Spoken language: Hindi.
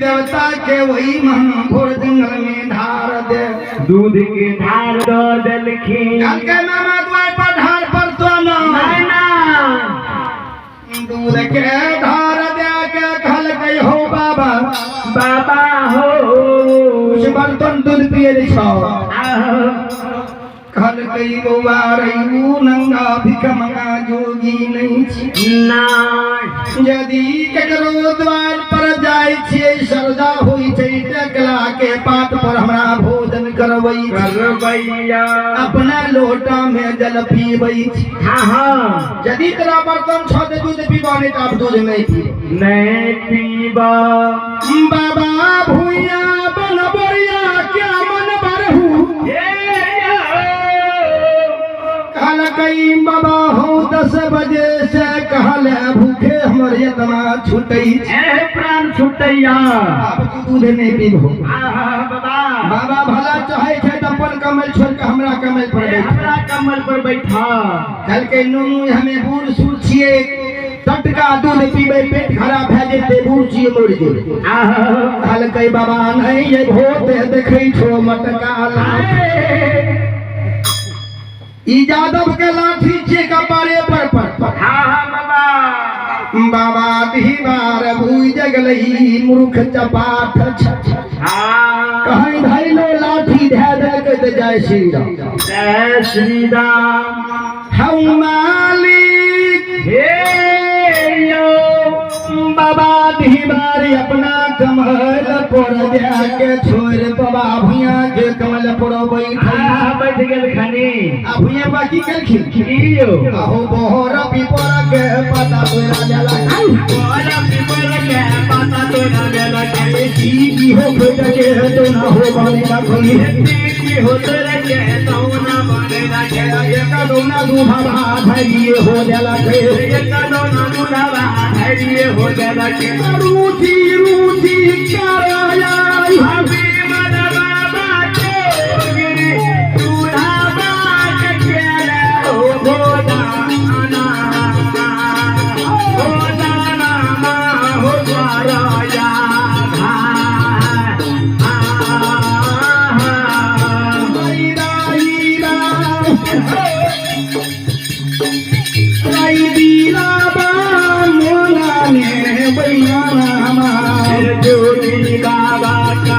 देवता के वही महापुर जंगल में धार दे दूध की धार दो दलखी कल के मामा द्वार पर धार पर तो ना दूध के धार दे के कल गई हो बाबा बाबा हो उस बर्तन दूध पिए छो कल गई बउआ रही नंगा भिख मंगा जोगी नहीं छी ना यदि केकरो द्वार पर जाय छियै श्रद्धा होई छै टकला के पात पर हमरा भोजन करबै करबैया अपना लोटा में जल पीबै छी हाँ हाँ यदि तेरा बर्तन छ त दूध पीबा नहीं त अब दूध नहीं पी नहीं पीबा बाबा भुइया बनबरिया क्या मन बरहू कल कई बाबा हो 10 बजे से कहले भूखे हमर इतना छूटै प्राण छुटैया अब तू दूध नहीं पीबो बाबा बाबा भला चाहे छै त अपन कमल छोड़ के हमरा कमल पर बैठ हमरा कमल पर बैठा कल के नूनू हमें बूढ़ सूढ़ छिए टटका दूध पीबे पेट खराब भए जेते बूढ़ छिए मर जेते कल के बाबा नहीं ये भोत देखै छो मटका लाठी ई यादव के लाठी छे कपारे पर हाँ बाबा बाबा दीवार भूई जगलही मूर्ख चपाट कहीं धैलो लाठी धै दे के जय श्री राम जय श्री राम हम मालिक हे यो बाबा दीवार अपना कमल पर जाके छोड़ बाबा भुइया के कमल पर बैठ गेल खनी भुइया बाकी कलखिन यो अहो बोहर पीपर के पता तोरा जला बोहर पीपर के पता तोरा जला की हो खोज के तो ना हो बने ना खोई की हो तोरा के तो ना बने ना के एक दोना दूधा धैर्य हो जला के एक दोना दूधा धैर्य हो जला के रूठी रूठी कराया अभी मन बाबा के गिरी दूधा बात के हो गोदा ना हो द्वारा बाबा